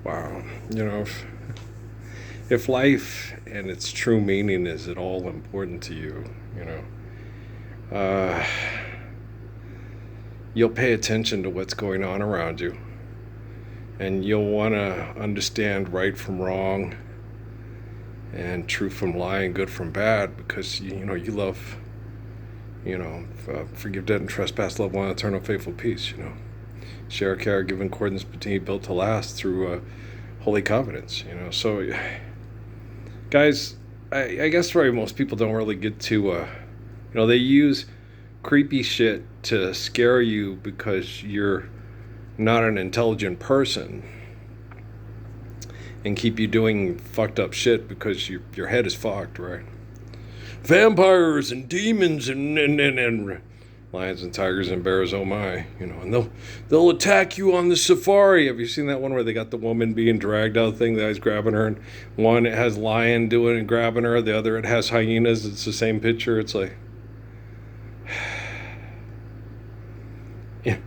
Wow. If life and its true meaning is at all important to you, uh, you'll pay attention to what's going on around you, and you'll want to understand right from wrong, and truth from lying, good from bad, because you love, forgive debt and trespass, love one, eternal faithful peace. Share, care, give in accordance, continue built to last through holy covenants. So guys, I guess right, most people don't really get to, they use creepy shit to scare you because you're not an intelligent person, and keep you doing fucked up shit because your head is fucked, right? Vampires and demons and lions and tigers and bears, oh my, and they'll attack you on the safari. Have you seen that one where they got the woman being dragged out thing, the guy's grabbing her, and one it has lion doing and grabbing her, the other it has hyenas. It's the same picture. It's like, yeah.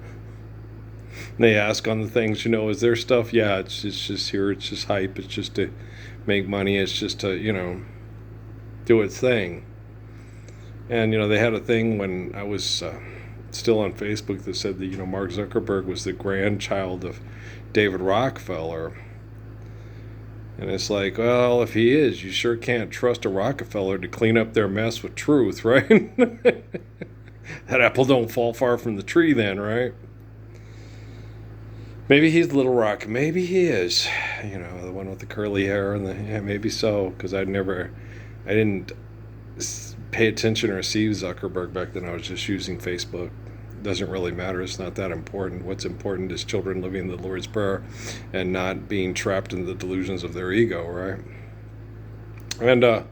They ask on the things, is there stuff? Yeah, it's just here, it's just hype, it's just to make money, it's just to, do its thing. And they had a thing when I was still on Facebook that said that Mark Zuckerberg was the grandchild of David Rockefeller. And it's like, well, if he is, you sure can't trust a Rockefeller to clean up their mess with truth, right? That apple don't fall far from the tree then, right? Maybe he's Little Rock. Maybe he is. The one with the curly hair and yeah, maybe so. Because I didn't pay attention or see Zuckerberg back then. I was just using Facebook. It doesn't really matter. It's not that important. What's important is children living the Lord's Prayer and not being trapped in the delusions of their ego, right? And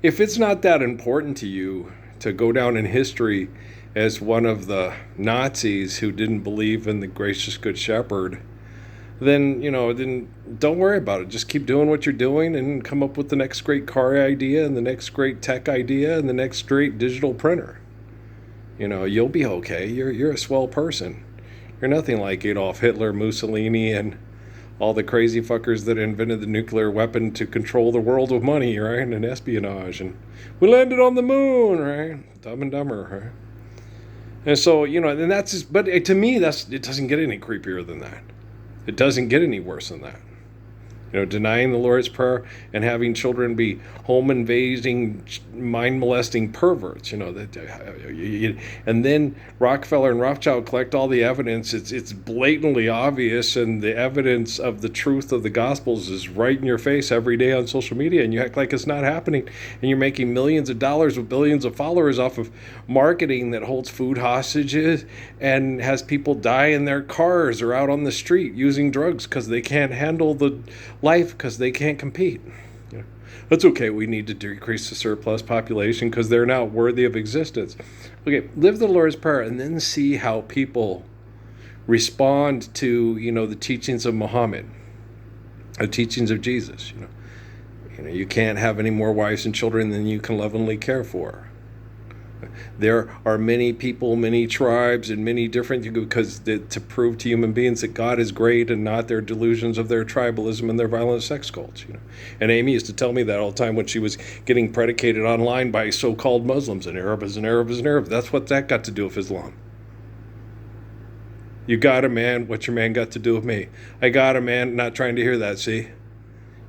if it's not that important to you to go down in history as one of the Nazis who didn't believe in the gracious good shepherd, then don't worry about it. Just keep doing what you're doing and come up with the next great car idea and the next great tech idea and the next great digital printer. You'll be okay. You're a swell person. You're nothing like Adolf Hitler, Mussolini, and all the crazy fuckers that invented the nuclear weapon to control the world with money, right? And espionage. And we landed on the moon, right? Dumb and Dumber, right? And so, and that's just, but to me, it doesn't get any creepier than that. It doesn't get any worse than that. Denying the Lord's Prayer and having children be home invading, mind molesting perverts. And then Rockefeller and Rothschild collect all the evidence. It's blatantly obvious, and the evidence of the truth of the Gospels is right in your face every day on social media, and you act like it's not happening. And you're making millions of dollars with billions of followers off of marketing that holds food hostages and has people die in their cars or out on the street using drugs because they can't handle the life because they can't compete. That's okay. We need to decrease the surplus population because they're not worthy of existence. Okay, live the Lord's Prayer and then see how people respond to the teachings of Muhammad, the teachings of Jesus. You can't have any more wives and children than you can lovingly care for. There are many people, many tribes, and many different, because to prove to human beings that God is great and not their delusions of their tribalism and their violent sex cults. And Amy used to tell me that all the time when she was getting predicated online by so-called Muslims. An Arab is an Arab is an Arab. That's what that got to do with Islam. You got a man, what's your man got to do with me? I got a man, not trying to hear that, see?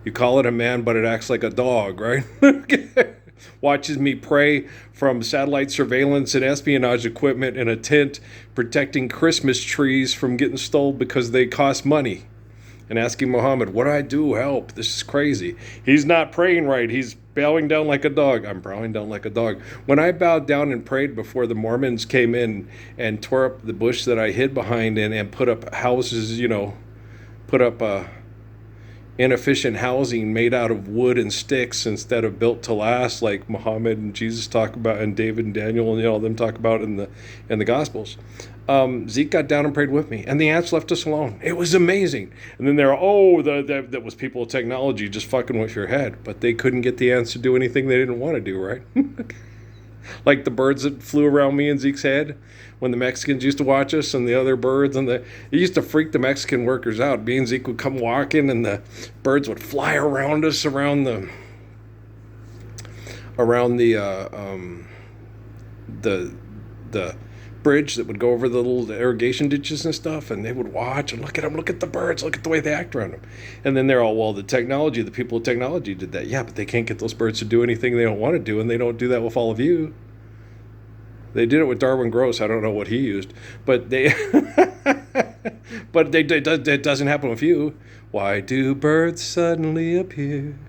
You call it a man, but it acts like a dog, right? Watches me pray from satellite surveillance and espionage equipment in a tent protecting Christmas trees from getting stolen because they cost money. And asking Muhammad, what do I do? Help. This is crazy. He's not praying right. He's bowing down like a dog. I'm bowing down like a dog. When I bowed down and prayed before the Mormons came in and tore up the bush that I hid behind and put up houses, put up inefficient housing made out of wood and sticks instead of built to last, like Muhammad and Jesus talk about, and David and Daniel and them talk about in the Gospels. Zeke got down and prayed with me, and the ants left us alone. It was amazing. And then that was people with technology just fucking with your head, but they couldn't get the ants to do anything they didn't want to do, right? Like the birds that flew around me and Zeke's head when the Mexicans used to watch us, and the other birds, and it used to freak the Mexican workers out. Me and Zeke would come walking and the birds would fly around us around the bridge that would go over the little irrigation ditches and stuff, and they would watch and look at them, look at the birds, look at the way they act around them. And then they're all, well, the people with technology did that. Yeah, but they can't get those birds to do anything they don't want to do, and they don't do that with all of you. They did it with Darwin Gross. I don't know what he used, but it doesn't happen with you. Why do birds suddenly appear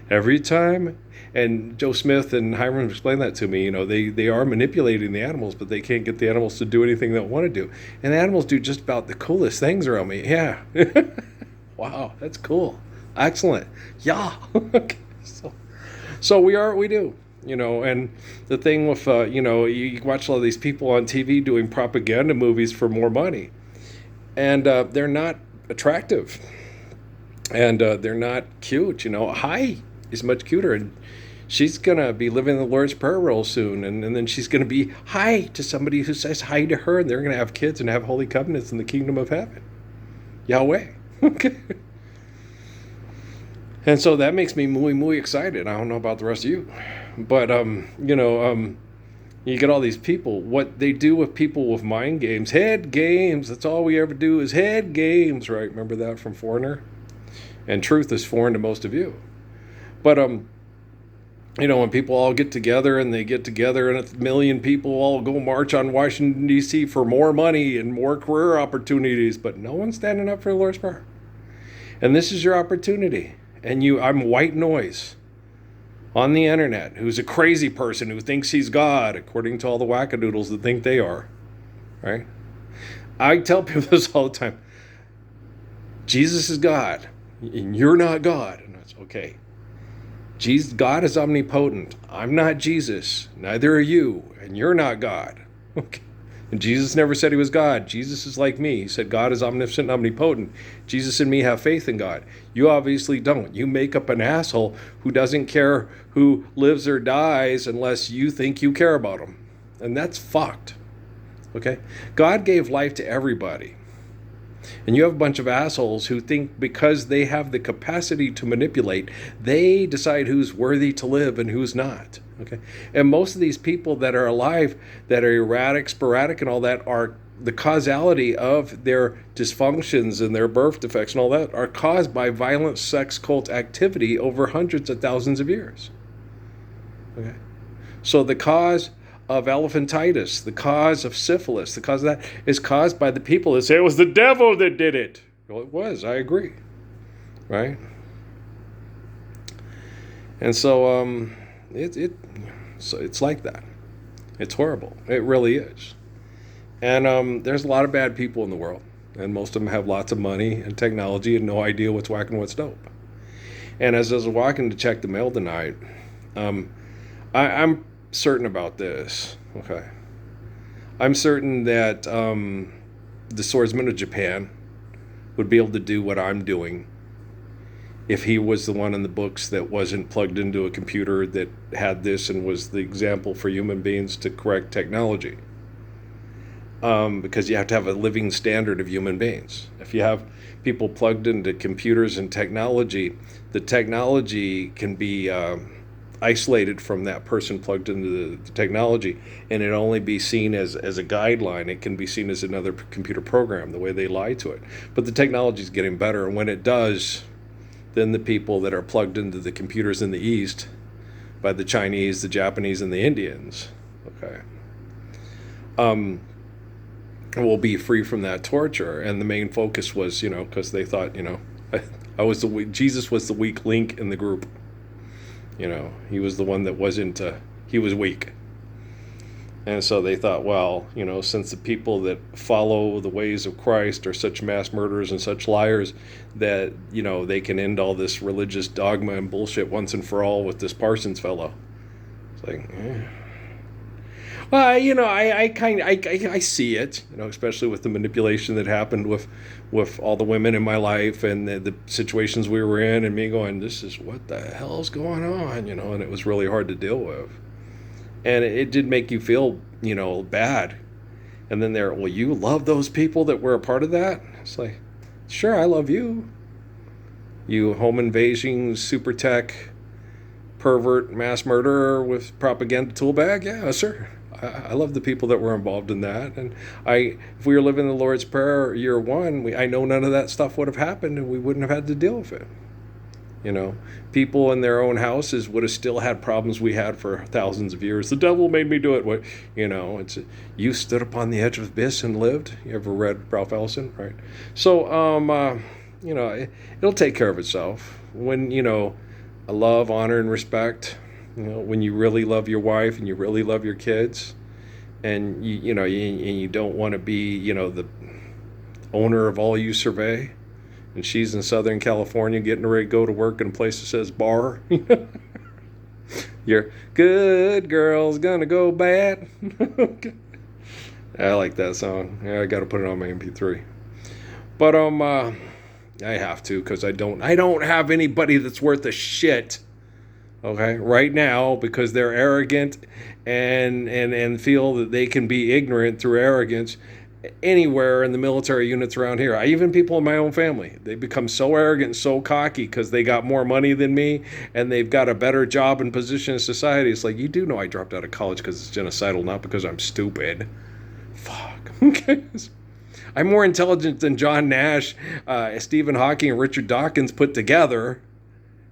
every time? And Joe Smith and Hiram explained that to me. They are manipulating the animals, but they can't get the animals to do anything they want to do. And the animals do just about the coolest things around me. Yeah. Wow, that's cool. Excellent. Yeah. Okay. So we do. And the thing with, you watch a lot of these people on TV doing propaganda movies for more money. And they're not attractive. And they're not cute. Hi is much cuter. And she's going to be living the Lord's Prayer real soon. And then she's going to be hi to somebody who says hi to her. And they're going to have kids and have holy covenants in the kingdom of heaven. Yahweh. Okay. And so that makes me muy, muy excited. I don't know about the rest of you. But, you get all these people. What they do with people with mind games. Head games. That's all we ever do is head games, right? Remember that from Foreigner? And truth is foreign to most of you. But, when people all get together and they get together and 1 million people all go march on Washington, D.C. for more money and more career opportunities, but no one's standing up for the Lord's Prayer. And this is your opportunity. And I'm white noise on the internet who's a crazy person who thinks he's God, according to all the wackadoodles that think they are, right? I tell people this all the time. Jesus is God, and you're not God. And that's okay. God is omnipotent. I'm not Jesus. Neither are you. And you're not God. Okay. And Jesus never said he was God. Jesus is like me. He said God is omniscient and omnipotent. Jesus and me have faith in God. You obviously don't. You make up an asshole who doesn't care who lives or dies unless you think you care about him. And that's fucked. Okay? God gave life to everybody. And you have a bunch of assholes who think because they have the capacity to manipulate, they decide who's worthy to live and who's not. Okay? And most of these people that are alive, that are erratic, sporadic, and all that, are the causality of their dysfunctions and their birth defects and all that are caused by violent sex cult activity over hundreds of thousands of years. Okay? So the cause of elephantitis, the cause of syphilis, the cause of that is caused by the people that say it was the devil that did it. Well, it was. I agree. Right? And so it's like that. It's horrible. It really is. And there's a lot of bad people in the world, and most of them have lots of money and technology and no idea what's whack and what's dope. And as I was walking to check the mail tonight, I'm certain about this. Okay. I'm certain that the swordsman of Japan would be able to do what I'm doing if he was the one in the books that wasn't plugged into a computer that had this and was the example for human beings to correct technology. Because you have to have a living standard of human beings. If you have people plugged into computers and technology, the technology can be isolated from that person plugged into the technology, and it only be seen as a guideline. It can be seen as another computer program, the way they lie to it. But the technology is getting better, and when it does, then the people that are plugged into the computers in the East by the Chinese, the Japanese, and the Indians, okay, will be free from that torture. And the main focus was, because they thought, Jesus was the weak link in the group. He was the one that wasn't, he was weak. And so they thought, well, since the people that follow the ways of Christ are such mass murderers and such liars that, they can end all this religious dogma and bullshit once and for all with this Parsons fellow. It's like, Well, I see it, especially with the manipulation that happened with all the women in my life and the situations we were in, and me going, this is what the hell's going on, and it was really hard to deal with. And it did make you feel, bad. And then well, you love those people that were a part of that? It's like, sure, I love you. You home invasion, super tech, pervert, mass murderer with propaganda tool bag? Yeah, sure. I love the people that were involved in that. And if we were living the Lord's Prayer year one, I know none of that stuff would have happened and we wouldn't have had to deal with it. People in their own houses would have still had problems we had for thousands of years. The devil made me do it. It's you stood upon the edge of abyss and lived. You ever read Ralph Ellison, right? So, it'll take care of itself when love, honor, and respect. When you really love your wife and you really love your kids, and you don't want to be the owner of all you survey. And she's in Southern California getting ready to go to work in a place that says bar. Your good girl's gonna go bad. I like that song. Yeah, I gotta put it on my MP3. But I have to, because I don't have anybody that's worth a shit. Okay, right now, because they're arrogant and feel that they can be ignorant through arrogance. Anywhere in the military units around here, even people in my own family, they become so arrogant and so cocky because they got more money than me and they've got a better job and position in society. It's like, you do know I dropped out of college because it's genocidal, not because I'm stupid. Fuck. Okay. I'm more intelligent than John Nash, Stephen Hawking, and Richard Dawkins put together.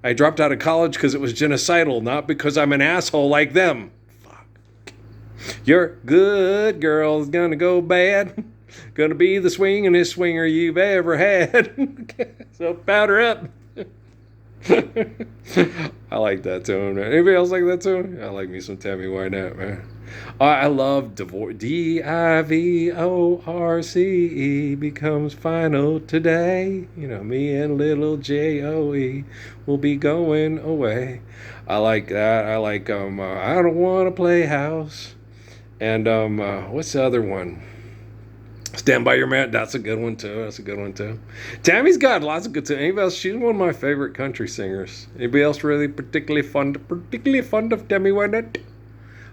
I dropped out of college because it was genocidal, not because I'm an asshole like them. Your good girl's gonna go bad. Gonna be the swingin'est swinger you've ever had. So powder up. I like that tune, man. Anybody else like that tune? I like me some Tammy Wynette, man. I love divorce. DIVORCE becomes final today. Me and little JOE will be going away. I like that. I like I don't want to play house. And what's the other one? Stand By Your Man. That's a good one too. Tammy's got lots of good tunes. Anybody else? She's one of my favorite country singers. Anybody else really particularly fond of Tammy Wynette?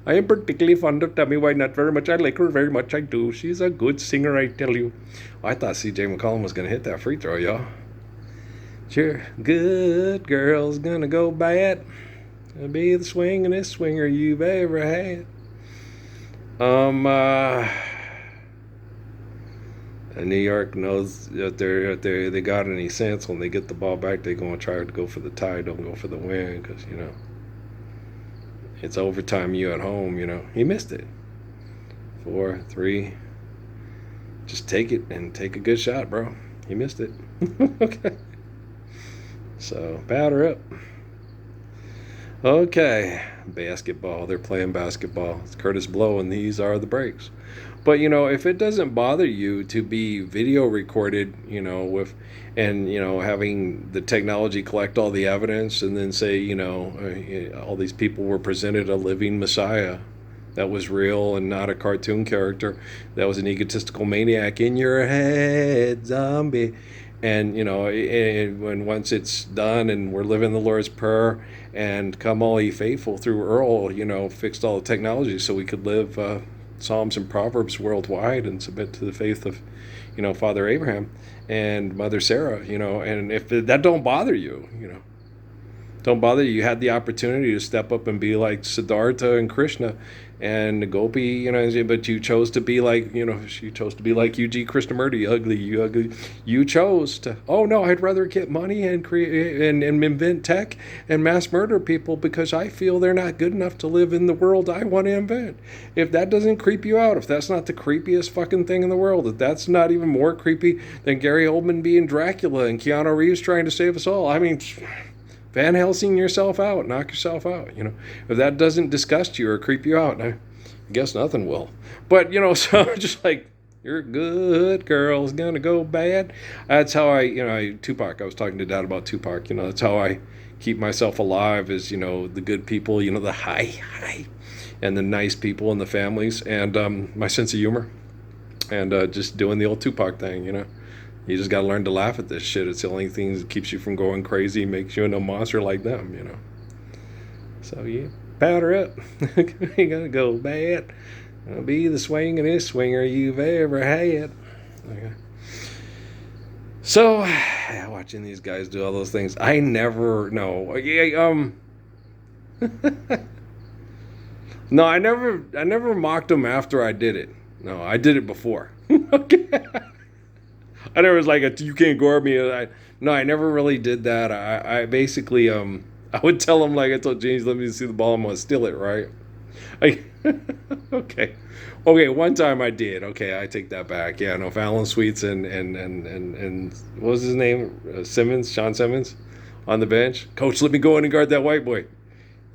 I am particularly fond of Tammy Wynette very much. I like her very much. I do. She's a good singer, I tell you. I thought C.J. McCollum was gonna hit that free throw, y'all. Sure, good girl's gonna go bad. Gonna be the swingin'est swinger you've ever had. New York knows that they got any sense. When they get the ball back, they're going to try to go for the tie, don't go for the win, because it's overtime. You at home, he missed it. 4, 3, just take it and take a good shot, bro. He missed it. Okay, so powder up. Okay, basketball. They're playing basketball. It's Curtis Blow, and these are the breaks. But if it doesn't bother you to be video recorded, with having the technology collect all the evidence and then say, all these people were presented a living Messiah that was real and not a cartoon character, that was an egotistical maniac in your head, zombie. And when once it's done and we're living the Lord's Prayer, and come all ye faithful through Earl, fixed all the technology so we could live Psalms and Proverbs worldwide and submit to the faith of Father Abraham and Mother Sarah, and if that don't bother you, don't bother you had the opportunity to step up and be like Siddhartha and Krishna and Gopi, but you chose to be like, she chose to be like you, G. Krishnamurti, you ugly. You chose to, oh no, I'd rather get money and create and invent tech and mass murder people because I feel they're not good enough to live in the world I want to invent. If that doesn't creep you out, if that's not the creepiest fucking thing in the world, if that's not even more creepy than Gary Oldman being Dracula and Keanu Reeves trying to save us all, I mean, Van Helsing yourself out, knock yourself out. If that doesn't disgust you or creep you out, I guess nothing will. But so just like, your good girl's gonna go bad. That's how Tupac. I was talking to Dad about Tupac. That's how I keep myself alive. Is the good people, the high, and the nice people and the families, and my sense of humor, and just doing the old Tupac thing. You just got to learn to laugh at this shit. It's the only thing that keeps you from going crazy, makes you into a monster like them, So, yeah. Powder up. We gonna go bad. I'll be the swingin'est swinger you've ever had. Okay. So, watching these guys do all those things, I never, no, no, I never mocked them after I did it. No, I did it before. Okay. I never was like, you can't guard me. No, I never really did that. I basically, I would tell them, like I told James, let me see the ball, I'm going to steal it, right? I, okay. Okay, one time I did. Okay, I take that back. Yeah, no, Fallon Sweets and what was his name? Simmons, Sean Simmons, on the bench. Coach, let me go in and guard that white boy.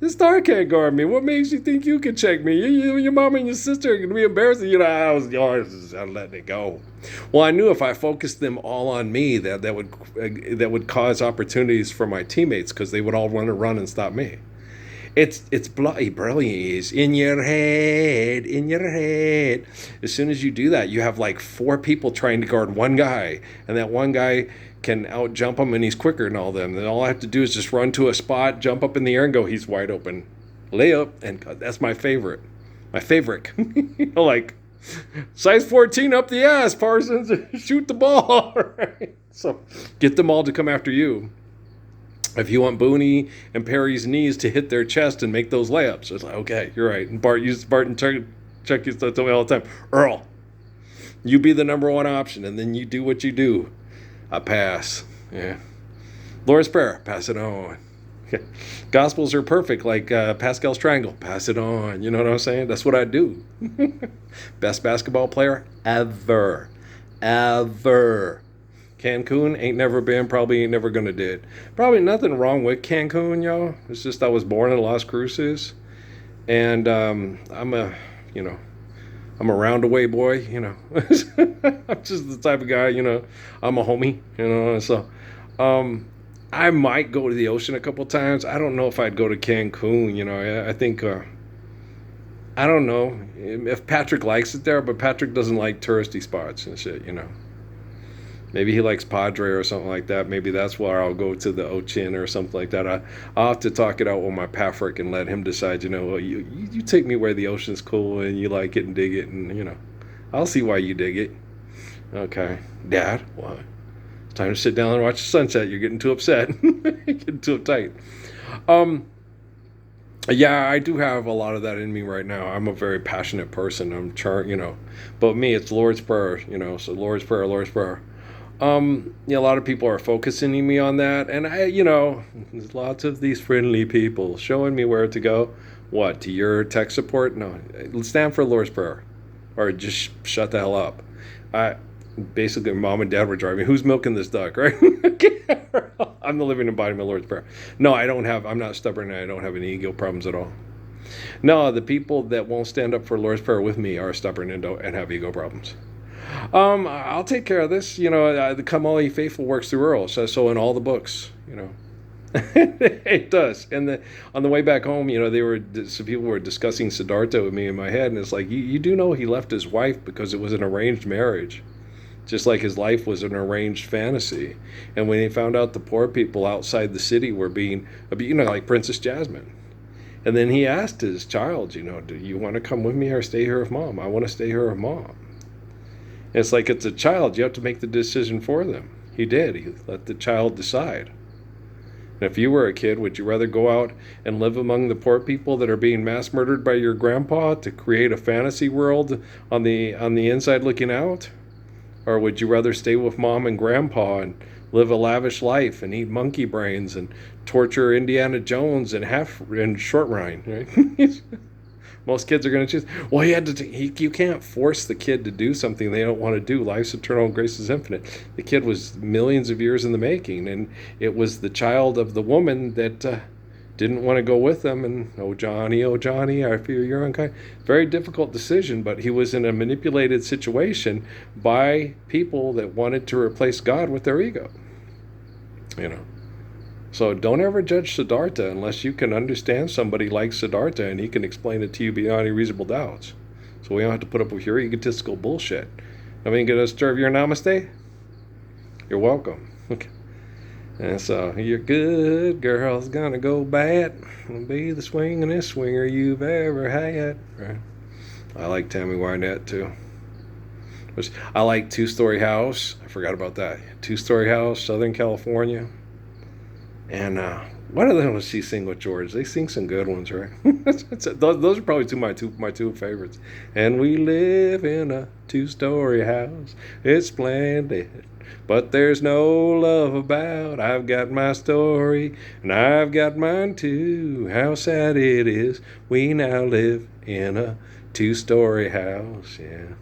This star can't guard me. What makes you think you can check me? Your mom and your sister are going to be embarrassing. You know, I was letting it go. Well, I knew if I focused them all on me, that would cause opportunities for my teammates because they would all want to run and stop me. It's bloody brilliant. In your head, in your head. As soon as you do that, you have like 4 people trying to guard one guy, and that one guy can out jump him, and he's quicker than all of them. Then all I have to do is just run to a spot, jump up in the air, and go. He's wide open, layup, and that's my favorite. My favorite. Like size 14 up the ass, Parsons, shoot the ball. Right? So get them all to come after you. If you want Booney and Perry's knees to hit their chest and make those layups, it's like, okay, you're right. And Bart used Chuck used to tell me all the time, Earl, you be the number 1 option, and then you do what you do. I pass. Yeah. Lord's Prayer, pass it on. Okay. Gospels are perfect, like Pascal's Triangle, pass it on. You know what I'm saying? That's what I do. Best basketball player ever. Ever. Cancun ain't never been, probably ain't never gonna did. Probably nothing wrong with Cancun, y'all. It's just I was born in Las Cruces, and I'm a roundaway boy, you know. I'm just the type of guy, you know. I'm a homie, you know. So, I might go to the ocean a couple times. I don't know if I'd go to Cancun, you know. I think I don't know if Patrick likes it there, but Patrick doesn't like touristy spots and shit, you know. Maybe he likes Padre or something like that. Maybe that's where I'll go to the Ochin or something like that. I'll have to talk it out with my Patrick and let him decide, you know, well, you take me where the ocean's cool and you like it and dig it, and, you know, I'll see why you dig it. Okay. Dad, what? It's time to sit down and watch the sunset. You're getting too upset. You're getting too uptight. Yeah, I do have a lot of that in me right now. I'm a very passionate person. You know, but me, it's Lord's Prayer, you know, so Lord's Prayer, Lord's Prayer. Yeah, a lot of people are focusing me on that, and there's lots of these friendly people showing me where to go. What, to your tech support? No, stand for Lord's Prayer, or just shut the hell up. Basically, Mom and Dad were driving. Who's milking this duck, right? I'm the living embodiment of Lord's Prayer. No, I'm not stubborn, and I don't have any ego problems at all. No, the people that won't stand up for Lord's Prayer with me are stubborn and have ego problems. I'll take care of this. You know, the Come All Ye Faithful works through Earl. So in all the books, you know, it does. And on the way back home, you know, some people were discussing Siddhartha with me in my head, and it's like, you do know he left his wife because it was an arranged marriage, just like his life was an arranged fantasy. And when he found out the poor people outside the city were being, you know, like Princess Jasmine. And then he asked his child, you know, do you want to come with me or stay here with Mom? I want to stay here with Mom. It's like it's a child. You have to make the decision for them. He did. He let the child decide. And if you were a kid, would you rather go out and live among the poor people that are being mass murdered by your grandpa to create a fantasy world on the inside looking out? Or would you rather stay with Mom and Grandpa and live a lavish life and eat monkey brains and torture Indiana Jones and short rind, right? Most kids are going to choose. Well, you can't force the kid to do something they don't want to do. Life's eternal, grace is infinite. The kid was millions of years in the making, and it was the child of the woman that didn't want to go with them. And, oh, Johnny, I fear you're unkind. Very difficult decision, but he was in a manipulated situation by people that wanted to replace God with their ego. You know. So don't ever judge Siddhartha unless you can understand somebody like Siddhartha and he can explain it to you beyond any reasonable doubts. So we don't have to put up with your egotistical bullshit. I mean, going to serve your namaste? You're welcome. Okay. And so your good girl's gonna go bad and be the swingin'est swinger you've ever had. Right? I like Tammy Wynette too. Which I like Two Story House. I forgot about that. Two Story House, Southern California. And what other one was she sing with George? They sing some good ones, right? Those are probably my two favorites. And we live in a two-story house. It's splendid, but there's no love about. I've got my story, and I've got mine too. How sad it is. We now live in a two-story house. Yeah.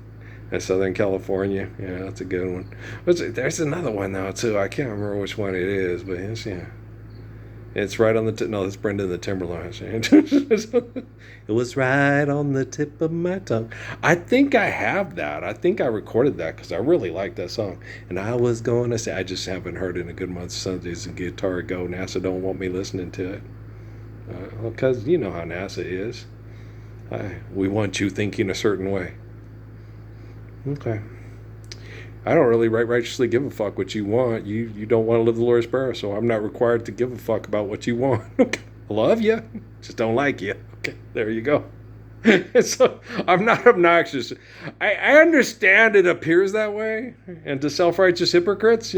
In Southern California. Yeah, that's a good one. There's another one now too. I can't remember which one it is, but it's right on the no, that's Brendan the Timberline. It was right on the tip of my tongue. I think I have that. I think I recorded that because I really like that song. And I was going to say, I just haven't heard it in a good month. Sundays and Guitar Go. NASA don't want me listening to it. Because you know how NASA is. We want you thinking a certain way. Okay. I don't really righteously give a fuck what you want. You don't want to live the Lord's Prayer, so I'm not required to give a fuck about what you want. Okay. I love you, just don't like you. Okay, there you go. So I'm not obnoxious. I understand it appears that way, and to self-righteous hypocrites,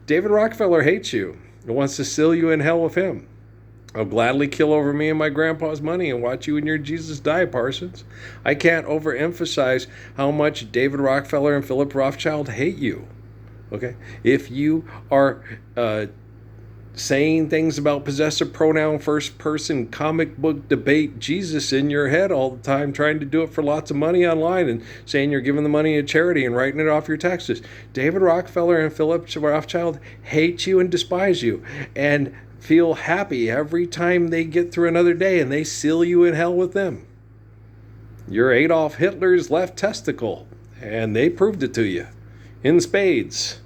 David Rockefeller hates you and wants to seal you in hell with him. I'll gladly kill over me and my grandpa's money and watch you and your Jesus die, Parsons. I can't overemphasize how much David Rockefeller and Philip Rothschild hate you. Okay? If you are saying things about possessive pronoun, first person, comic book debate Jesus in your head all the time, trying to do it for lots of money online and saying you're giving the money to charity and writing it off your taxes. David Rockefeller and Philip Rothschild hate you and despise you. And feel happy every time they get through another day and they seal you in hell with them. You're Adolf Hitler's left testicle, and they proved it to you in spades.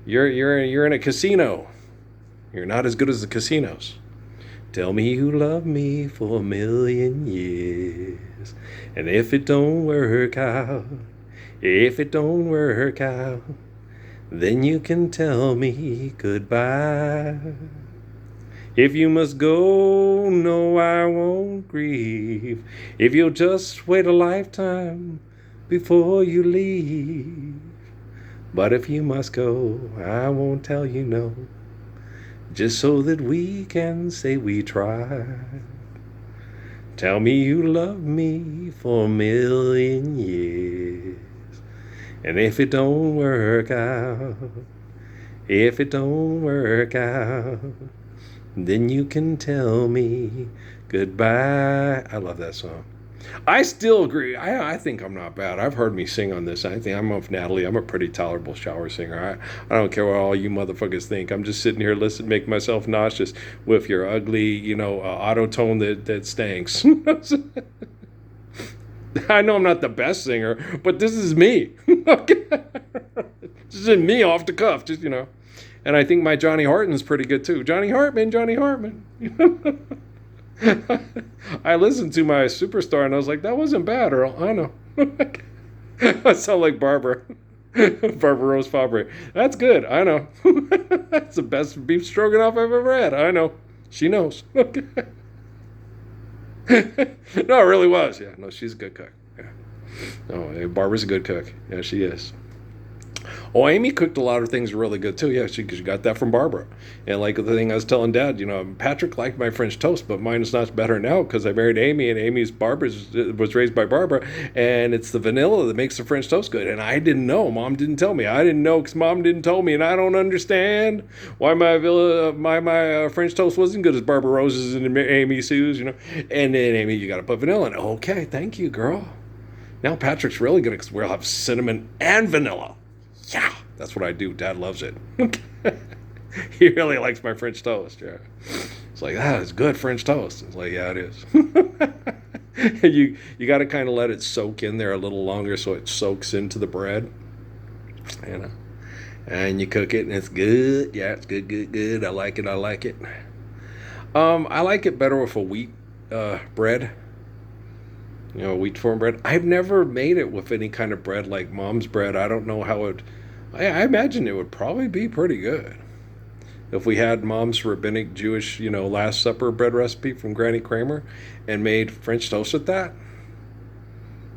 You're in a casino. You're not as good as the casinos. Tell me you love me for 1,000,000 years, and if it don't work out, then you can tell me goodbye. If you must go, no, I won't grieve. If you'll just wait a lifetime before you leave. But if you must go, I won't tell you no, just so that we can say we tried. Tell me you love me for 1,000,000 years. And if it don't work out, then you can tell me goodbye. I love that song. I still agree. I think I'm not bad. I've heard me sing on this. I think I'm off Natalie. I'm a pretty tolerable shower singer. I don't care what all you motherfuckers think. I'm just sitting here listening, make myself nauseous with your ugly, auto tone that stinks. I know I'm not the best singer, but this is me. This is me off the cuff, just. And I think my Johnny Hartman's pretty good too. Johnny Hartman. I listened to my Superstar and I was like, that wasn't bad, Earl. I know. I sound like Barbara Rose Fabre. That's good. I know. That's the best beef stroganoff I've ever had. I know. She knows. No, it really was. Yeah, no, she's a good cook. Yeah. No, Barbara's a good cook. Yeah, she is. Oh, Amy cooked a lot of things really good too. Yeah, she got that from Barbara. And like the thing I was telling Dad, Patrick liked my French toast, but mine is not better now because I married Amy, and Barbara's was raised by Barbara, and it's the vanilla that makes the French toast good. And I didn't know. Mom didn't tell me. I didn't know because Mom didn't tell me, and I don't understand why my French toast wasn't good as Barbara Rose's and Amy Sue's. And then Amy, you got to put vanilla in. Okay, thank you, girl. Now Patrick's really good because we'll have cinnamon and vanilla. Yeah, that's what I do. Dad loves it. He really likes my French toast. Yeah, it's like, that is good French toast. It's like, yeah, it is. You got to kind of let it soak in there a little longer so it soaks into the bread. And you cook it and it's good. Yeah, it's good. I like it. I like it better with a wheat bread. Wheat form bread. I've never made it with any kind of bread like Mom's bread. I don't know how I imagine it would probably be pretty good. if we had Mom's rabbinic Jewish, Last Supper bread recipe from Granny Kramer and made French toast with that,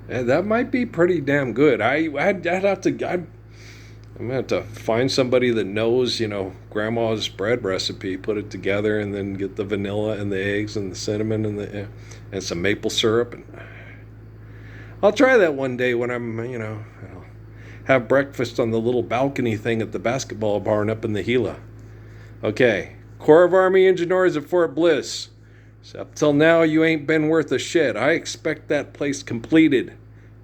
that might be pretty damn good. I'm gonna have to find somebody that knows, Grandma's bread recipe, put it together, and then get the vanilla and the eggs and the cinnamon and some maple syrup. And I'll try that one day when I'm, I'll have breakfast on the little balcony thing at the basketball barn up in the Gila. Okay, Corps of Army Engineers at Fort Bliss. So up till now, you ain't been worth a shit. I expect that place completed.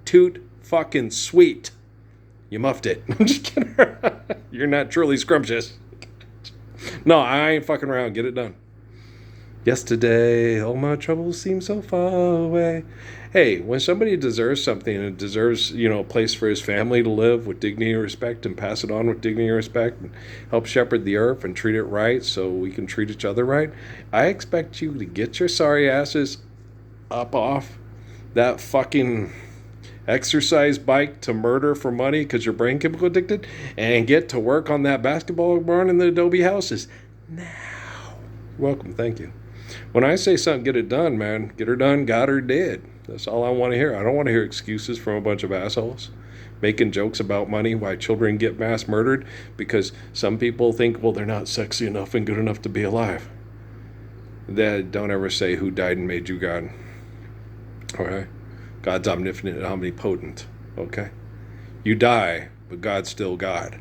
Toot fucking sweet. You muffed it. I'm just kidding. You're not truly scrumptious. No, I ain't fucking around. Get it done. Yesterday, all my troubles seem so far away. Hey, when somebody deserves something and deserves, a place for his family to live with dignity and respect and pass it on with dignity and respect and help shepherd the earth and treat it right so we can treat each other right, I expect you to get your sorry asses up off that fucking exercise bike to murder for money because you're brain chemical addicted and get to work on that basketball barn and the adobe houses now. Welcome. Thank you. When I say something, get it done, man. Get her done, got her dead. That's all I want to hear. I don't want to hear excuses from a bunch of assholes making jokes about money, why children get mass murdered, because some people think, well, they're not sexy enough and good enough to be alive. Don't ever say who died and made you God. Okay? God's omnipotent and omnipotent. Okay? You die, but God's still God.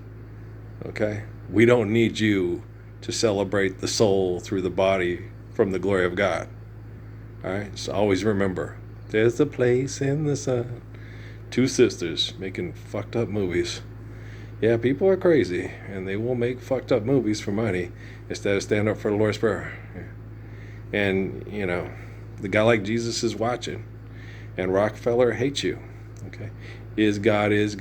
Okay? We don't need you to celebrate the soul through the body from the glory of God. All right? So always remember, there's a place in the sun. Two sisters making fucked up movies. Yeah, people are crazy, and they will make fucked up movies for money instead of stand up for the Lord's Prayer. And, the guy like Jesus is watching, and Rockefeller hates you. Okay? Is God is.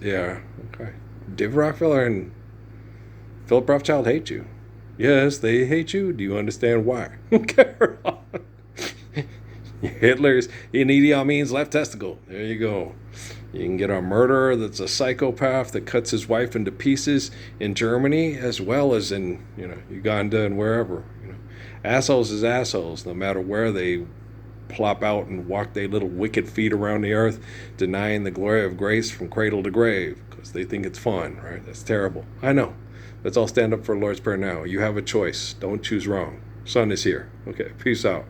Yeah. Okay. David Rockefeller and Philip Rothschild hate you. Yes, they hate you. Do you understand why? Okay. Hitler's in Idi Amin's left testicle. There you go. You can get a murderer that's a psychopath that cuts his wife into pieces in Germany as well as in Uganda and wherever. Assholes is assholes, no matter where they plop out and walk their little wicked feet around the earth, denying the glory of grace from cradle to grave because they think it's fun. Right? That's terrible. I know. Let's all stand up for the Lord's Prayer now. You have a choice. Don't choose wrong. Sun is here. Okay. Peace out.